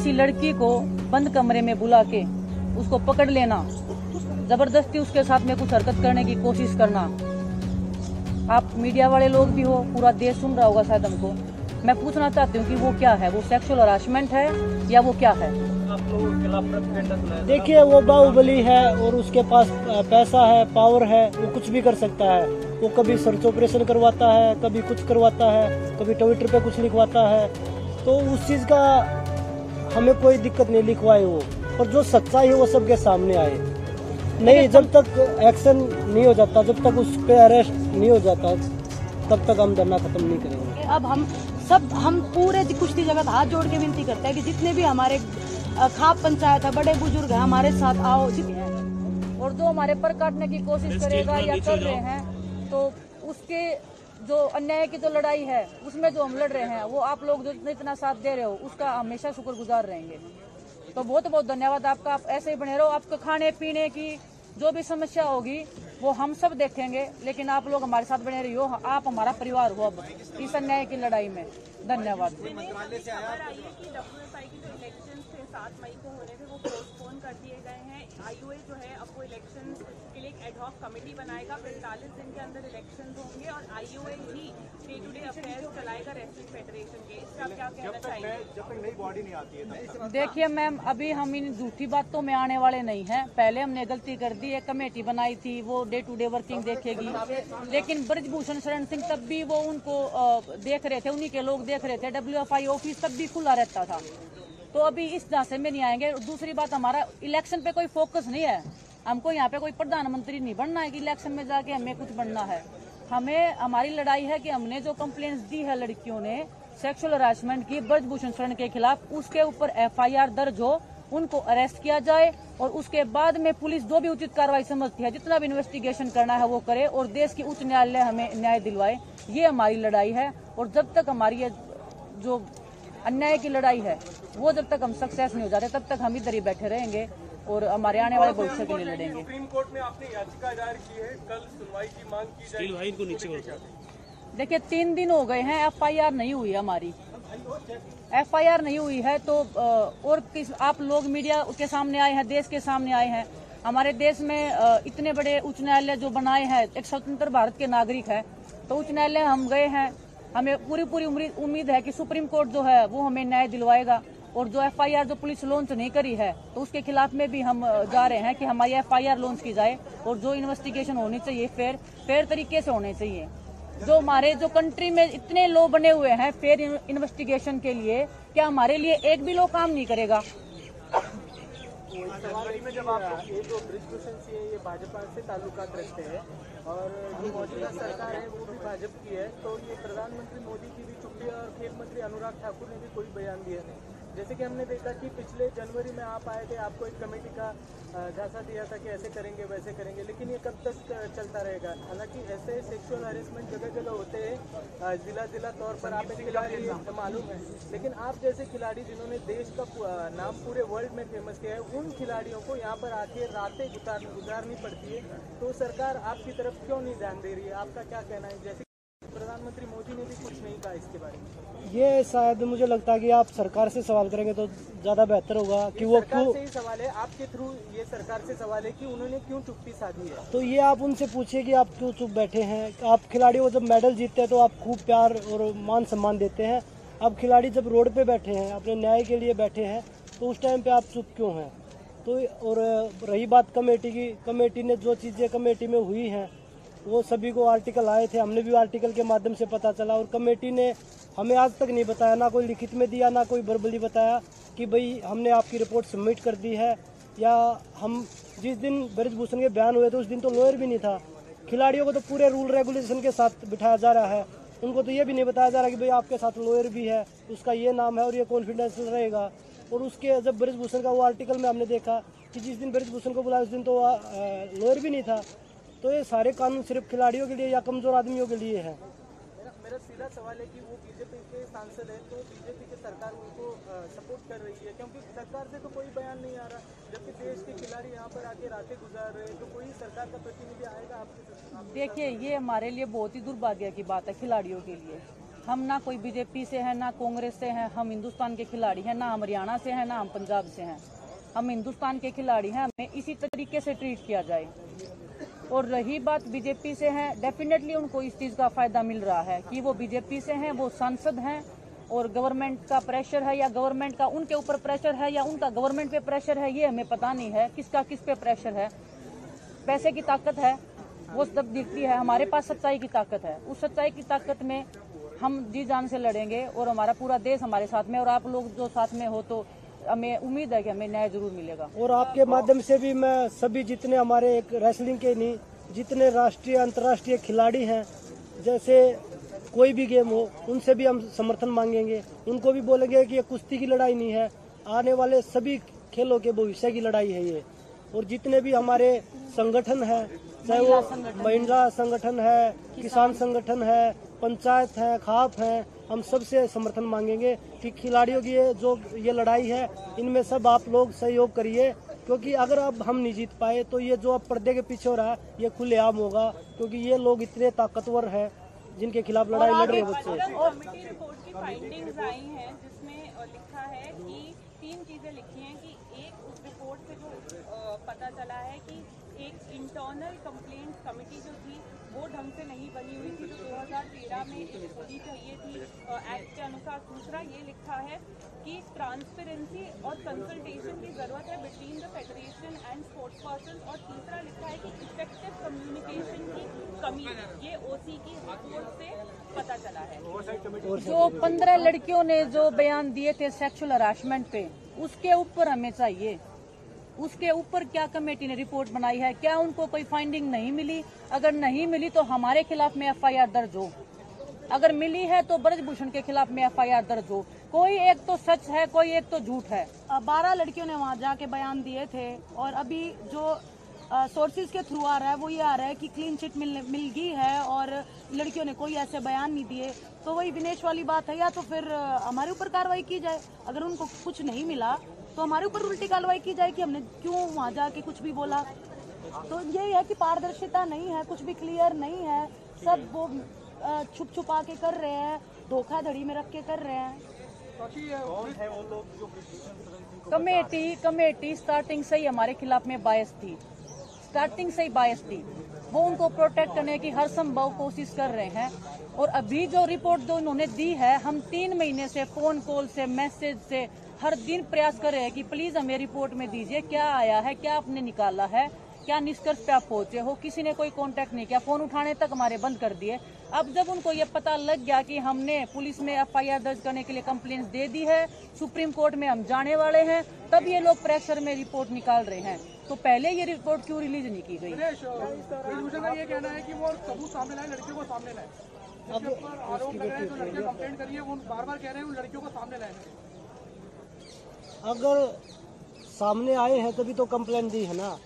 किसी लड़की को बंद कमरे में बुला के उसको पकड़ लेना, जबरदस्ती उसके साथ में कुछ हरकत करने की कोशिश करना। आप मीडिया वाले लोग भी हो, पूरा देश सुन रहा होगा शायद हमको। मैं पूछना चाहती हूँ कि वो क्या है, वो सेक्सुअल हरासमेंट है या वो क्या है? आप लोगों के खिलाफ प्रोपेगेंडा देखिए, वो बाहुबली है और उसके पास पैसा है, पावर है, वो कुछ भी कर सकता है। वो कभी सर्च ऑपरेशन करवाता है, कभी कुछ करवाता है, कभी ट्विटर पे कुछ लिखवाता है। तो उस चीज का हमें कोई दिक्कत नहीं, लिखवाए वो, और जो सच्चाई है वो सबके सामने आए। नहीं, जब तक एक्शन नहीं हो जाता, जब तक उस पे अरेस्ट नहीं हो जाता, तब तक हम धरना खत्म नहीं करेंगे। अब हम पूरे कुश्ती जगत हाथ जोड़ के विनती करते हैं कि जितने भी हमारे खाप पंचायत है, बड़े बुजुर्ग हैं, हमारे साथ आओ। और जो हमारे पर काटने की कोशिश करेगा या कर रहे हैं, तो उसके जो अन्याय की जो लड़ाई है उसमें जो हम लड़ रहे हैं, वो आप लोग जो इतना साथ दे रहे हो उसका हमेशा शुक्रगुजार रहेंगे। तो बहुत बहुत धन्यवाद आपका। आप ऐसे ही बने रहो। आपको खाने पीने की जो भी समस्या होगी वो हम सब देखेंगे, लेकिन आप लोग हमारे साथ बने रहियो। आप हमारा परिवार हो अब इस अन्याय की लड़ाई में। धन्यवाद। मंत्रालय से आया कि WSI की जो इलेक्शंस थे 7 मई को होने थे वो पोस्टपोन कर दिए गए हैं। IOA जो है अब वो इलेक्शन के लिए एक एडहॉक कमेटी बनाएगा। 45 दिन के अंदर इलेक्शन होंगे और IOA ही डे टू डे अफेयर्स चलाएगा रेसलिंग फेडरेशन के। इसका आप क्या कहना चाहिए? जब तक नई बॉडी नहीं आती है। देखिए मैम, अभी हम इन झूठी बातों में आने वाले नहीं हैं। पहले हमने गलती कर दी, एक कमेटी बनाई थी, वो डे टू डे वर्किंग देखेगी, लेकिन ब्रजभूषण शरण सिंह तब भी वो उनको देख रहे थे, उन्हीं के लोग देख रहे थे। WFI ऑफिस तब भी खुला रहता था, तो अभी इस झांसे में नहीं आएंगे। दूसरी बात, हमारा इलेक्शन पे कोई फोकस नहीं है। हमको यहाँ पे कोई प्रधानमंत्री नहीं बनना है कि इलेक्शन में जाके हमें कुछ बनना है। हमें हमारी लड़ाई है कि हमने जो कंप्लेंट्स दी है लड़कियों ने सेक्सुअल हरासमेंट की ब्रजभूषण शरण के खिलाफ, उसके ऊपर FIR दर्ज हो, उनको अरेस्ट किया जाए और उसके बाद में पुलिस जो भी उचित कार्रवाई समझती है, जितना भी इन्वेस्टिगेशन करना है वो करे और देश की उच्च न्यायालय हमें न्याय दिलवाए। ये हमारी लड़ाई है और जब तक हमारी ये जो अन्याय की लड़ाई है वो जब तक हम सक्सेस नहीं हो जाते, तब तक हम इधर ही बैठे रहेंगे और हमारे आने वाले भविष्य के लिए लड़ेंगे। सुप्रीम कोर्ट में आपने याचिका दायर की है, कल सुनवाई की मांग की जाएगी। देखिए 3 दिन हो गए हैं, FIR नहीं हुई हमारी। FIR नहीं हुई है तो और आप लोग मीडिया के सामने आए हैं, देश के सामने आए हैं। हमारे देश में इतने बड़े उच्च न्यायालय जो बनाए हैं, एक स्वतंत्र भारत के नागरिक है, तो उच्च न्यायालय हम गए हैं। हमें पूरी उम्मीद है कि सुप्रीम कोर्ट जो है वो हमें न्याय दिलवाएगा। और जो FIR जो पुलिस लॉन्च नहीं करी है, तो उसके खिलाफ में भी हम जा रहे हैं कि हमारी FIR लॉन्च की जाए और जो इन्वेस्टिगेशन होनी चाहिए फेयर तरीके से होने चाहिए। जो हमारे जो कंट्री में इतने लॉ बने हुए हैं फेयर इन्वेस्टिगेशन के लिए, क्या हमारे लिए एक भी लॉ काम नहीं करेगा? में जब आप ये जो ब्रजभूषण सिंह है, ये भाजपा से ताल्लुकात रखते हैं और जो मौजूदा सरकार है वो भी भाजपा की है, तो ये प्रधानमंत्री मोदी की भी चुप्पी और खेल मंत्री अनुराग ठाकुर ने भी कोई बयान दिया नहीं। जैसे कि हमने देखा कि पिछले जनवरी में आप आए थे, आपको एक कमेटी का झांसा दिया था कि ऐसे करेंगे वैसे करेंगे, लेकिन ये कब तक चलता रहेगा? हालांकि ऐसे सेक्सुअल हरेसमेंट जगह जगह होते हैं, जिला तौर पर आप एक खिलाड़ी मालूम है, लेकिन आप जैसे खिलाड़ी जिन्होंने देश का नाम पूरे वर्ल्ड में फेमस किया है, उन खिलाड़ियों को यहाँ पर आके रातें गुजारनी पड़ती है, तो सरकार आपकी तरफ क्यों नहीं ध्यान दे रही है? आपका क्या कहना है? जैसे प्रधानमंत्री मोदी ने भी कुछ नहीं कहा इसके बारे में। ये शायद मुझे लगता है कि आप सरकार से सवाल करेंगे तो ज्यादा बेहतर होगा कि वो सरकार से ही सवाल है, आपके थ्रू ये सरकार से सवाल है कि उन्होंने क्यों चुप्पी साधी है। तो ये आप उनसे पूछिए कि आप क्यों चुप बैठे हैं। आप खिलाड़ियों को जब मेडल जीतते हैं तो आप खूब प्यार और मान सम्मान देते हैं। अब खिलाड़ी जब रोड पे बैठे हैं, अपने न्याय के लिए बैठे हैं, तो उस टाइम पे आप चुप क्यों हैं? तो और रही बात कमेटी की, कमेटी ने जो चीजें कमेटी में हुई हैं वो सभी को आर्टिकल आए थे, हमने भी आर्टिकल के माध्यम से पता चला, और कमेटी ने हमें आज तक नहीं बताया, ना कोई लिखित में दिया, ना कोई वर्बली बताया कि भाई हमने आपकी रिपोर्ट सबमिट कर दी है। या हम जिस दिन ब्रजभूषण के बयान हुए थे उस दिन तो लॉयर भी नहीं था। खिलाड़ियों को तो पूरे रूल रेगुलेशन के साथ बिठाया जा रहा है, उनको तो ये भी नहीं बताया जा रहा कि भाई आपके साथ लॉयर भी है, उसका ये नाम है और ये कॉन्फिडेंशियल रहेगा। और उसके जब ब्रजभूषण का वो आर्टिकल में हमने देखा कि जिस दिन ब्रजभूषण को बुलाया उस दिन तो लॉयर भी नहीं था। तो ये सारे कानून सिर्फ खिलाड़ियों के लिए या कमजोर आदमियों के लिए है। मेरा सीधा सवाल है कि वो बीजेपी के सांसद है, तो बीजेपी की सरकार उनको सपोर्ट कर रही है, क्योंकि सरकार से तो कोई बयान नहीं आ रहा, जबकि देश के खिलाड़ी यहाँ पर आके रातें गुजार रहे हैं, तो कोई सरकार का प्रतिनिधि आएगा आपके? देखिए ये हमारे लिए बहुत ही दुर्भाग्य की बात है खिलाड़ियों के लिए, हम ना कोई बीजेपी से हैं, ना कांग्रेस से हैं, हम हिंदुस्तान के खिलाड़ी हैं, ना हम हरियाणा से हैं, ना हम पंजाब से हैं। हम हिंदुस्तान के खिलाड़ी हैं, हमें इसी तरीके से ट्रीट किया जाए। और रही बात बीजेपी से है, डेफिनेटली उनको इस चीज का फायदा मिल रहा है कि वो बीजेपी से हैं, वो सांसद हैं और गवर्नमेंट का प्रेशर है या गवर्नमेंट का उनके ऊपर प्रेशर है या उनका गवर्नमेंट पे प्रेशर है, ये हमें पता नहीं है किसका किस पे प्रेशर है। पैसे की ताकत है, वो सब दिखती है। हमारे पास सच्चाई की ताकत है, उस सच्चाई की ताकत में हम जी जान से लड़ेंगे और हमारा पूरा देश हमारे साथ में, और आप लोग जो साथ में हो तो हमें उम्मीद है कि हमें न्याय जरूर मिलेगा। और आपके माध्यम से भी मैं सभी जितने हमारे एक रेसलिंग के नहीं, जितने राष्ट्रीय अंतर्राष्ट्रीय खिलाड़ी हैं, जैसे कोई भी गेम हो, उनसे भी हम समर्थन मांगेंगे। उनको भी बोलेंगे कि ये कुश्ती की लड़ाई नहीं है, आने वाले सभी खेलों के भविष्य की लड़ाई है ये। और जितने भी हमारे संगठन है, चाहे वो महिला संगठन है, किसान संगठन है, पंचायत है, खाप है, हम सबसे समर्थन मांगेंगे कि खिलाड़ियों की ये लड़ाई है, इनमें सब आप लोग सहयोग करिए। क्योंकि अगर अब हम नहीं जीत पाए तो ये जो अब पर्दे के पीछे हो रहा है ये खुलेआम होगा, क्योंकि ये लोग इतने ताकतवर हैं जिनके खिलाफ लड़ाई लड़ रहे बच्चे। कमेटी रिपोर्ट की फाइंडिंग्स आई हैं जिसमें लिखा है कि 3 चीजें लिखी हैं कि एक उस रिपोर्ट से जो पता चला है कि एक इंटरनल कंप्लेंट कमेटी जो थी वो ढंग से नहीं बनी हुई थी, जो 2013 में होनी चाहिए थी एक्ट के अनुसार। दूसरा ये लिखा है कि ट्रांसपेरेंसी और कंसल्टेशन की जरूरत है between the federation and sports person. और तीसरा लिखा है कि इफेक्टिव कम्युनिकेशन की कमी, ये ओसी की रिपोर्ट से पता चला है। जो 15 लड़कियों ने जो बयान दिए थे सेक्सुअल हरासमेंट पे, उसके ऊपर हमें चाहिए, उसके ऊपर क्या कमेटी ने रिपोर्ट बनाई है, क्या उनको कोई फाइंडिंग नहीं मिली? अगर नहीं मिली तो हमारे खिलाफ में एफआईआर दर्ज हो, अगर मिली है तो ब्रजभूषण के खिलाफ में एफआईआर दर्ज हो। कोई एक तो सच है, कोई एक तो झूठ है। 12 लड़कियों ने वहाँ जाके बयान दिए थे और अभी जो सोर्सेज के थ्रू आ रहा है वो ये आ रहा है कि क्लीन चिट मिल गई है और लड़कियों ने कोई ऐसे बयान नहीं दिए। तो वही विनेश वाली बात है, या तो फिर हमारे ऊपर कार्रवाई की जाए, अगर उनको कुछ नहीं मिला तो हमारे ऊपर उल्टी कार्रवाई की जाए कि हमने क्यों वहाँ जाके कुछ भी बोला। तो यही है कि पारदर्शिता नहीं है, कुछ भी क्लियर नहीं है, सब वो छुप छुपा के कर रहे हैं, धोखाधड़ी में रख के कर रहे हैं। कमेटी स्टार्टिंग से ही हमारे खिलाफ में बायस थी, स्टार्टिंग से ही बायस थी। वो उनको प्रोटेक्ट करने की हर संभव कोशिश कर रहे हैं। और अभी जो रिपोर्ट जो उन्होंने दी है, हम 3 महीने से फोन कॉल से, मैसेज से हर दिन प्रयास कर रहे हैं कि प्लीज हमें रिपोर्ट में दीजिए, क्या आया है, क्या आपने निकाला है, क्या निष्कर्ष पे आप पहुंचे हो। किसी ने कोई कांटेक्ट नहीं किया, फोन उठाने तक हमारे बंद कर दिए। अब जब उनको ये पता लग गया कि हमने पुलिस में एफआईआर दर्ज करने के लिए कंप्लेंट दे दी है, सुप्रीम कोर्ट में हम जाने वाले हैं, तब ये लोग प्रेशर में रिपोर्ट निकाल रहे हैं। तो पहले ये रिपोर्ट क्यों रिलीज नहीं की गई? ये कहना है कि वो सबूत सामने लाए, लड़कियों को सामने लाए। आरोप लग रहे हैं, जो लड़कियां कंप्लेंट कर रही है वो बार-बार कह रहे हैं उन लड़कियों को सामने लाए। अगर सामने आए हैं तभी तो कंप्लेंट दी है ना।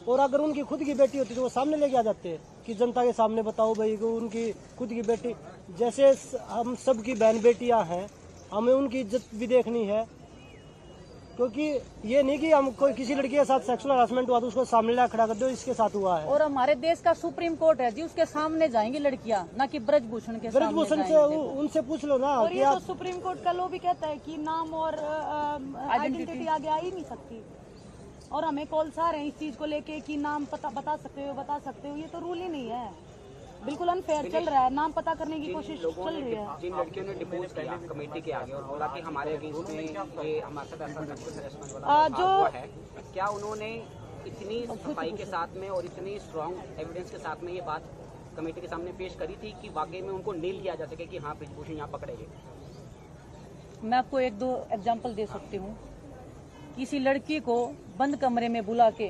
और अगर उनकी खुद की बेटी होती तो वो सामने लेके आ जाते कि जनता के सामने बताओ भाई को उनकी खुद की बेटी। जैसे हम सब की बहन बेटियां हैं, हमें उनकी इज्जत भी देखनी है। क्योंकि ये नहीं कि हम कोई किसी लड़की के साथ सेक्सुअल हरासमेंट हुआ तो उसको सामने ला खड़ा कर दो, इसके साथ हुआ है। और हमारे देश का सुप्रीम कोर्ट है जी, उसके सामने जाएंगी लड़कियां, ना कि ब्रजभूषण के सामने। ब्रजभूषण से उनसे पूछ लो ना। और ये तो सुप्रीम कोर्ट का लॉ भी कहता है कि नाम और आइडेंटिटी आगे आ ही नहीं सकती। और हमें कॉल्स आ रहे हैं इस चीज को लेके कि नाम पता बता सकते हो, ये तो रूल ही नहीं है, बिल्कुल अनफेयर चल रहा है। नाम पता करने की कोशिश चल रही है। जिन लड़कियों ने डिपोज किया कमेटी के आगे और बोला कि हमारे अगेंस्ट में ये हमारे साथ ऐसा सेक्सुअल हरासमेंट वाला जो है, क्या उन्होंने इतनी सफाई के साथ में और इतनी स्ट्रॉन्ग एविडेंस के साथ में ये बात कमेटी के सामने पेश करी थी कि वाकई में उनको नील किया जा सके कि हाँ ब्रिजभूषण यहाँ पकड़े गए? मैं आपको 1-2 एग्जाम्पल दे सकती हूँ। किसी लड़की को बंद कमरे में बुला के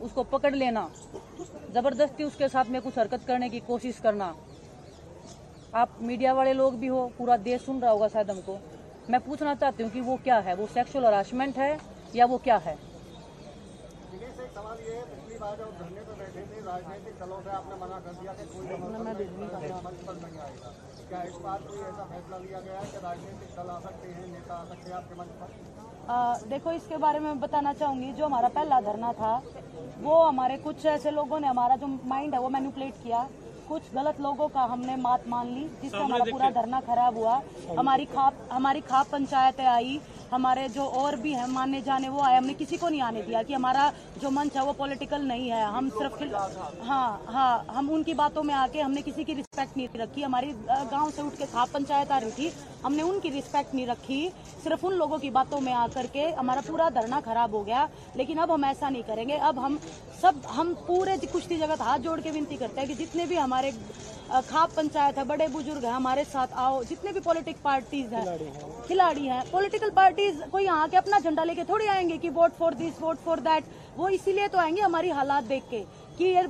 उसको पकड़ लेना, जबरदस्ती उसके साथ में कुछ हरकत करने की कोशिश करना। आप मीडिया वाले लोग भी हो, पूरा देश सुन रहा होगा शायद हमको। मैं पूछना चाहती हूँ कि वो क्या है, वो सेक्सुअल हरासमेंट है या वो क्या है? सवाल ये है, पिछली बार जब धरने पर बैठे थे राजनीतिक दलों से आपने मना कर दिया कि कोई मंच पर नहीं आएगा। क्या इस बार कोई ऐसा फैसला लिया गया है कि राजनीतिक दल आ सकते हैं, नेता आ सकते हैं आपके मंच पर? देखो, इसके बारे में बताना चाहूंगी। जो हमारा पहला धरना था वो हमारे कुछ ऐसे लोगों ने हमारा जो माइंड है वो मैनिपुलेट किया कुछ गलत लोगों का हमने मात मान ली, जिससे हमारा पूरा धरना खराब हुआ। हमारी खाप पंचायतें आई, हमारे जो और भी हैं माने जाने वो आए। हमने किसी को नहीं आने दिया कि हमारा जो मंच है वो पॉलिटिकल नहीं है। हम सिर्फ हम उनकी बातों में आके हमने किसी की रिस्पेक्ट नहीं रखी। हमारी गांव से उठ के खाप पंचायत आ रही थी, हमने उनकी रिस्पेक्ट नहीं रखी, सिर्फ उन लोगों की बातों में आकर के हमारा पूरा धरना खराब हो गया। लेकिन अब हम ऐसा नहीं करेंगे। अब हम पूरे कुश्ती जगत हाथ जोड़ के विनती करते हैं कि जितने भी हमारे खाप पंचायत है, बड़े बुजुर्ग हैं, हमारे साथ आओ। जितने भी पॉलिटिक पार्टीज हैं, खिलाड़ी हैं, पॉलिटिकल पार्टीज कोई यहाँ के अपना झंडा लेके थोड़ी आएंगे कि vote for this, vote for that. वो इसीलिए तो आएंगे हमारी हालात देख के कि ये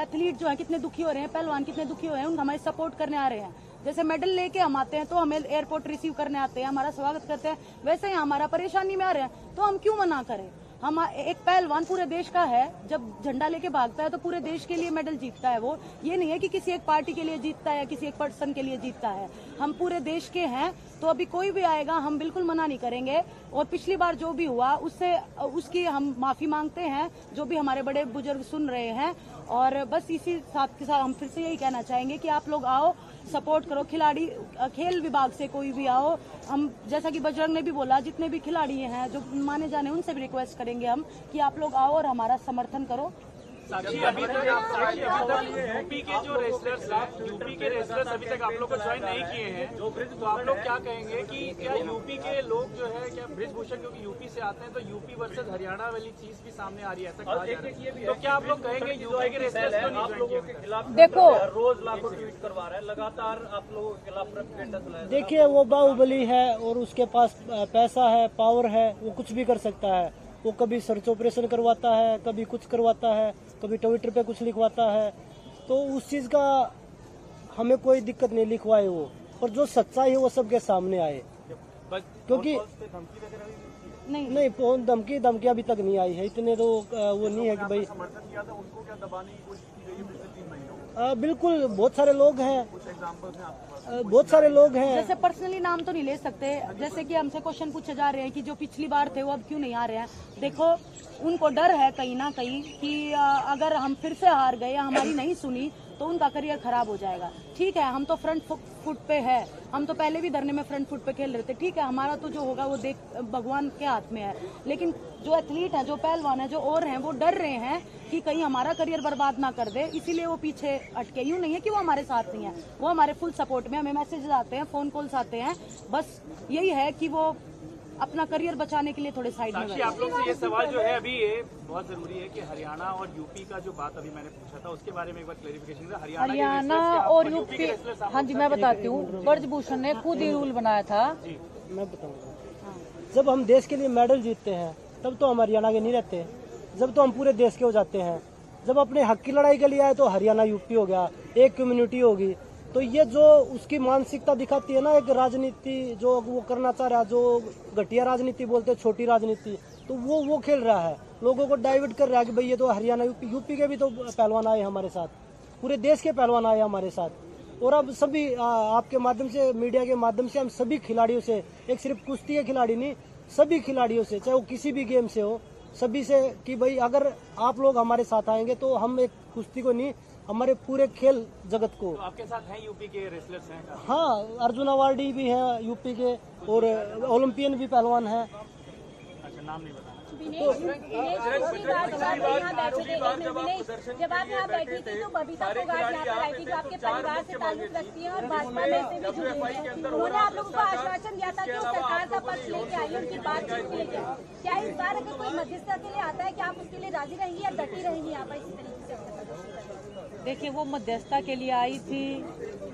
एथलीट जो है कितने दुखी हो रहे हैं, पहलवान कितने दुखी हो रहे हैं, उनको हमारे सपोर्ट करने आ रहे हैं। जैसे मेडल लेके हम आते हैं तो हमें एयरपोर्ट रिसीव करने आते हैं, हमारा स्वागत करते हैं, वैसे ही हमारा परेशानी में आ रहे हैं तो हम क्यों मना करें। हम एक पहलवान पूरे देश का है, जब झंडा लेके भागता है तो पूरे देश के लिए मेडल जीतता है। वो ये नहीं है कि किसी एक पार्टी के लिए जीतता है या किसी एक पर्सन के लिए जीतता है। हम पूरे देश के हैं, तो अभी कोई भी आएगा हम बिल्कुल मना नहीं करेंगे। और पिछली बार जो भी हुआ उसकी हम माफी मांगते हैं, जो भी हमारे बड़े बुजुर्ग सुन रहे हैं। और बस इसी साथ के साथ हम फिर से यही कहना चाहेंगे कि आप लोग आओ, सपोर्ट करो। खिलाड़ी खेल विभाग से कोई भी आओ, हम जैसा कि बजरंग ने भी बोला, जितने भी खिलाड़ी हैं जो माने जाने उनसे भी रिक्वेस्ट करेंगे हम कि आप लोग आओ और हमारा समर्थन करो। साक्षी, अभी तक यूपी के जो रेसलर्स हैं, यूपी के रेसलर्स अभी तक आप लोग को ज्वाइन नहीं किए हैं, तो आप लोग क्या कहेंगे कि क्या यूपी के लोग जो है, क्या बृजभूषण क्योंकि यूपी से आते हैं तो यूपी वर्सेस हरियाणा वाली चीज भी सामने आ रही है, ऐसा कहा जा रहा है, तो क्या आप लोग कहेंगे यूपी के रेसलर्स क्यों नहीं ज्वाइन किए? देखो, रोज लाखों ट्वीट करवा रहा है, लगातार आप लोगों के खिलाफ प्रोपेगेंडा। देखिए, वो बाहुबली है और उसके पास पैसा है, पावर है, वो कुछ भी कर सकता है। वो कभी सर्च ऑपरेशन करवाता है, कभी कुछ करवाता है, कभी ट्विटर पे कुछ लिखवाता है। तो उस चीज का हमें कोई दिक्कत नहीं लिखवाए वो, और जो सच्चाई है वो सबके सामने आए। क्योंकि नहीं फोन धमकी अभी तक नहीं आई है, इतने तो वो नहीं है कि भाई समर्थन किया था उनको क्या दबाने की कोशिश की गई है पिछले 3 महीनों? बिल्कुल, बहुत सारे लोग हैं, कुछ एग्जाम्पल्स हैं आपके पास? बहुत सारे लोग हैं। जैसे पर्सनली नाम तो नहीं ले सकते, जैसे कि हमसे क्वेश्चन पूछे जा रहे हैं कि जो पिछली बार थे वो अब क्यों नहीं आ रहे हैं। देखो, उनको डर है कहीं ना कहीं कि अगर हम फिर से हार गए या हमारी नहीं सुनी तो उनका करियर खराब हो जाएगा। ठीक है, हम तो फ्रंट फुट पे है, हम तो पहले भी धरने में फ्रंट फुट पे खेल रहे थे। ठीक है, हमारा तो जो होगा वो देख भगवान के हाथ में है। लेकिन जो एथलीट है, जो पहलवान है, जो और हैं, वो डर रहे हैं कि कहीं हमारा करियर बर्बाद ना कर दे, इसीलिए वो पीछे अटके। यूं नहीं है कि वो हमारे साथ नहीं है, वो हमारे फुल सपोर्ट में। हमें मैसेजेस आते हैं, फोन कॉल्स आते हैं, बस यही है कि वो अपना करियर बचाने के लिए थोड़े साइड में। आप लोग से ये सवाल जो है अभी ये बहुत जरूरी है कि हरियाणा और यूपी का जो बात अभी मैंने पूछा था उसके बारे में एक बार क्लेरिफिकेशन था। हरियाणा और यूपी, हाँ जी मैं बताती हूँ। ब्रजभूषण ने खुद ही रूल बनाया था। मैं बताऊंगा, जब हम देश के लिए मेडल जीतते हैं तब तो हम हरियाणा के नहीं रहते, जब तो हम पूरे देश के हो जाते हैं। जब अपने हक की लड़ाई के लिए आए तो हरियाणा यूपी हो गया, एक कम्युनिटी होगी। तो ये जो उसकी मानसिकता दिखाती है ना, एक राजनीति जो वो करना चाह रहा है, जो घटिया राजनीति बोलते हैं, छोटी राजनीति, तो वो खेल रहा है, लोगों को डाइवर्ट कर रहा है कि भाई ये तो हरियाणा यूपी के भी तो पहलवान आए हमारे साथ, पूरे देश के पहलवान आए हमारे साथ। और अब सभी आपके माध्यम से, मीडिया के माध्यम से हम सभी खिलाड़ियों से, एक सिर्फ कुश्ती के खिलाड़ी नहीं, सभी खिलाड़ियों से, चाहे वो किसी भी गेम से हो, सभी से कि भाई अगर आप लोग हमारे साथ आएंगे तो हम एक कुश्ती को नहीं, हमारे पूरे खेल जगत को। तो आपके साथ हैं यूपी के रेसलर्स हैं? हाँ, अर्जुन अवार्डी भी हैं यूपी के, और ओलंपियन भी पहलवान हैं। अच्छा, नाम नहीं बताना। जब आप यहाँ बैठी थी तो बबीता फोगाट यहाँ पर आई थी, जो आपके परिवार से ताल्लुक रखती है और भाजपा में से भी जुड़ी है। उन्होंने आप लोगों को आश्वासन दिया था कि वो सरकार का पक्ष लेके आई, उनकी बातचीत लेके आई। क्या इस बार अगर कोई मध्यस्थता के लिए आता है, क्या आप उसके लिए राजी रहेंगी या डटी रहेंगी यहाँ पर इसी तरीके से? देखिए, वो मध्यस्थता के लिए आई थी,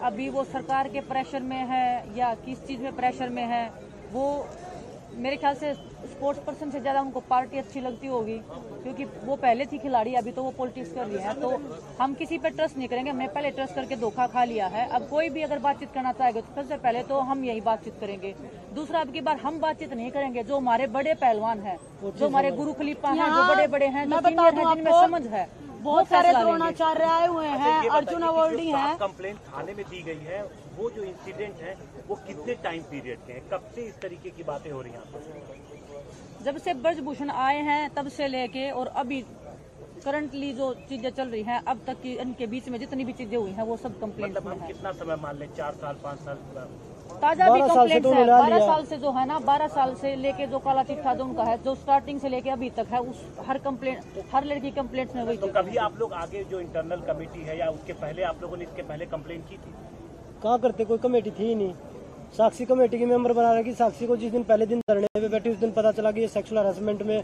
अभी वो सरकार के प्रेशर में है या किस चीज में प्रेशर में है, वो मेरे ख्याल से स्पोर्ट्स पर्सन से ज्यादा उनको पार्टी अच्छी लगती होगी, क्योंकि वो पहले थी खिलाड़ी, अभी तो वो पॉलिटिक्स कर रही है। तो हम किसी पे ट्रस्ट नहीं करेंगे, हमने पहले ट्रस्ट करके धोखा खा लिया है। अब कोई भी अगर बातचीत करना चाहेगा तो सबसे पहले तो हम यही बातचीत करेंगे। दूसरा, अब की बार हम बातचीत नहीं करेंगे, जो हमारे बड़े पहलवान हैं, जो हमारे गुरु खलीफा हैं, जो बड़े बड़े हैं, जो सीनियर हैं, जिनमें समझ है, बहुत सारे द्रोणाचार्य आए हुए हैं, अर्जुन अवार्डी हैं। कंप्लेंट थाने में दी गई है, वो जो इंसिडेंट है वो कितने टाइम पीरियड के हैं, कब से इस तरीके की बातें हो रही हैं? जब से ब्रजभूषण आए हैं तब से लेके और अभी करंटली जो चीजें चल रही हैं अब तक की इनके बीच में जितनी भी चीजें हुई हैं वो सब कंप्लेंट मतलब में हम है। कितना समय मान लें, 4 साल 5 साल? ताजा भी 12 साल से कंप्लेंट तो है, मिला 12 लिया। साल से जो है ना, 12 साल से लेके जो काला चिट्ठा जो उनका है, जो स्टार्टिंग से लेके अभी तक है, उस हर लड़की कंप्लेंट में वही तो चीज़ कभी आप लोग आगे जो इंटरनल कमेटी है या उसके पहले आप लोगों ने इसके पहले कंप्लेंट की थी? कहाँ करते, कोई कमेटी थी ही नहीं। साक्षी कमेटी के मेंबर बना रहे कि साक्षी को जिस दिन पहले दिन धरने पे बैठी उस दिन पता चला कि ये सेक्सुअल हरासमेंट में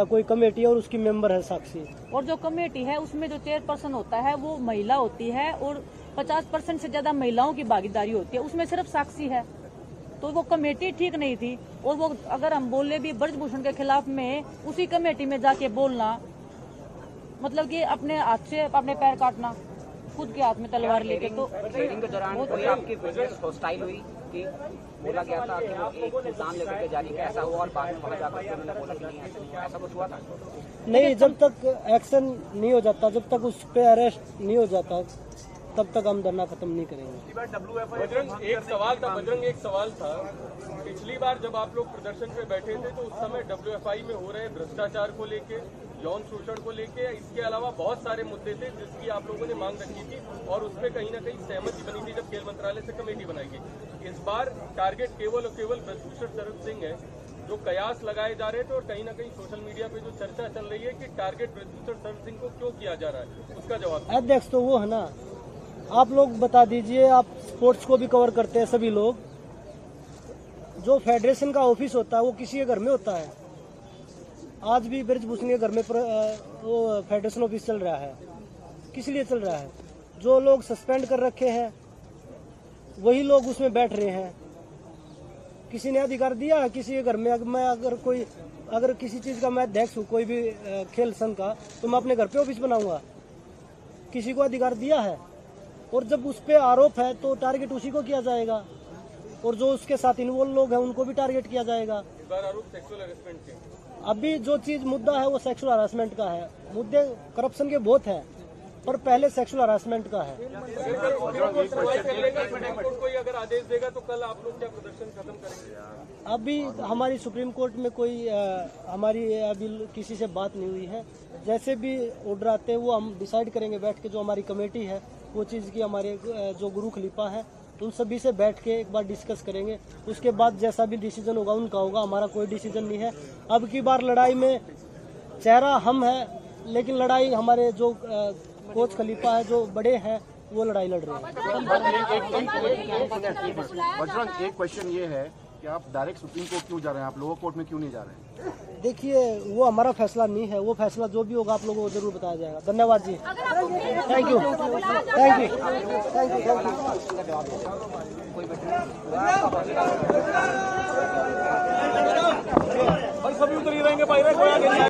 कोई कमेटी है और उसकी मेंबर है साक्षी। और जो कमेटी है उसमें जो चेयरपर्सन होता है वो महिला होती है और 50% से ज्यादा महिलाओं की भागीदारी होती है, उसमें सिर्फ साक्षी है। तो वो कमेटी ठीक नहीं थी। और वो अगर हम बोले भी ब्रजभूषण के खिलाफ में उसी कमेटी में जाके बोलना मतलब कि अपने हाथ से अपने पैर काटना, खुद के हाथ में तलवार लेके। तो हियरिंग के दौरान कोई आपकी विटनेस हॉस्टाइल हुई कि बोला गया था कि वो एक इल्जाम लेकर के जारी कैसा हुआ और बाद में वहाँ जाकर उन्होंने बोला कि नहीं ऐसा नहीं हुआ, ऐसा कुछ हुआ था? नहीं, जब तक एक्शन नहीं हो जाता, जब तक उस पे अरेस्ट नहीं हो जाता, तब तक हम धरना खत्म नहीं करेंगे। बजरंग, एक सवाल था। पिछली बार जब आप लोग प्रदर्शन पे बैठे थे तो उस समय WFI में हो रहे भ्रष्टाचार को लेके, यौन शोषण को लेके, इसके अलावा बहुत सारे मुद्दे थे जिसकी आप लोगों ने मांग रखी थी और उस पर कहीं ना कहीं सहमति बनी थी जब खेल मंत्रालय से कमेटी बनाई गई। इस बार टारगेट केवल और केवल ब्रजभूषण शरण सिंह है, जो कयास लगाए जा रहे थे और कहीं ना कहीं सोशल मीडिया पे जो चर्चा चल रही है कि टारगेट ब्रजभूषण शरण सिंह को क्यों किया जा रहा है, उसका जवाब। अध्यक्ष तो वो है ना, आप लोग बता दीजिए। आप स्पोर्ट्स को भी कवर करते हैं सभी लोग। जो फेडरेशन का ऑफिस होता है वो किसी के घर में होता है। आज भी ब्रजभूषण के घर में वो फेडरेशन ऑफिस चल रहा है। किस लिए चल रहा है? जो लोग सस्पेंड कर रखे हैं वही लोग उसमें बैठ रहे हैं। किसी ने अधिकार दिया है किसी के घर में? मैं अगर किसी चीज का मैं अध्यक्ष हूँ, कोई भी खेल संघ का, तो मैं अपने घर पे ऑफिस बनाऊंगा? किसी को अधिकार दिया है? और जब उस पे आरोप है तो टारगेट उसी को किया जाएगा और जो उसके साथ इन्वॉल्व लोग हैं उनको भी टारगेट किया जाएगा। इस बार आरोप सेक्सुअल हरासमेंट के। अभी जो चीज मुद्दा है वो सेक्सुअल हरासमेंट का है। मुद्दे करप्शन के बहुत हैं पर पहले सेक्सुअल हरासमेंट का है। कोई अगर आदेश देगा तो कल आप लोग क्या प्रदर्शन खत्म करेंगे? अभी हमारी सुप्रीम कोर्ट में कोई हमारी अभी किसी से बात नहीं हुई है। जैसे भी ऑर्डर आते हैं वो हम डिसाइड करेंगे बैठ के। जो हमारी कमेटी है वो चीज़ की हमारे जो गुरु खलीफा है उन सभी से बैठ के एक बार डिस्कस करेंगे। उसके बाद जैसा भी डिसीजन होगा उनका होगा, हमारा कोई डिसीजन नहीं है। अब की बार लड़ाई में चेहरा हम है लेकिन लड़ाई हमारे जो कोच खलीफा है, जो बड़े हैं, वो लड़ाई लड़ रहे हैं। बजरंग, एक क्वेश्चन ये है कि आप डायरेक्ट सुप्रीम कोर्ट क्यों जा रहे हैं? आप लोअर कोर्ट में क्यों नहीं जा रहे हैं? देखिए, वो हमारा फैसला नहीं है। वो फैसला जो भी होगा आप लोगों को जरूर बताया जाएगा। धन्यवाद जी। Thank you, thank you, thank you, thank you. सभी उतर ही रहेंगे भाई।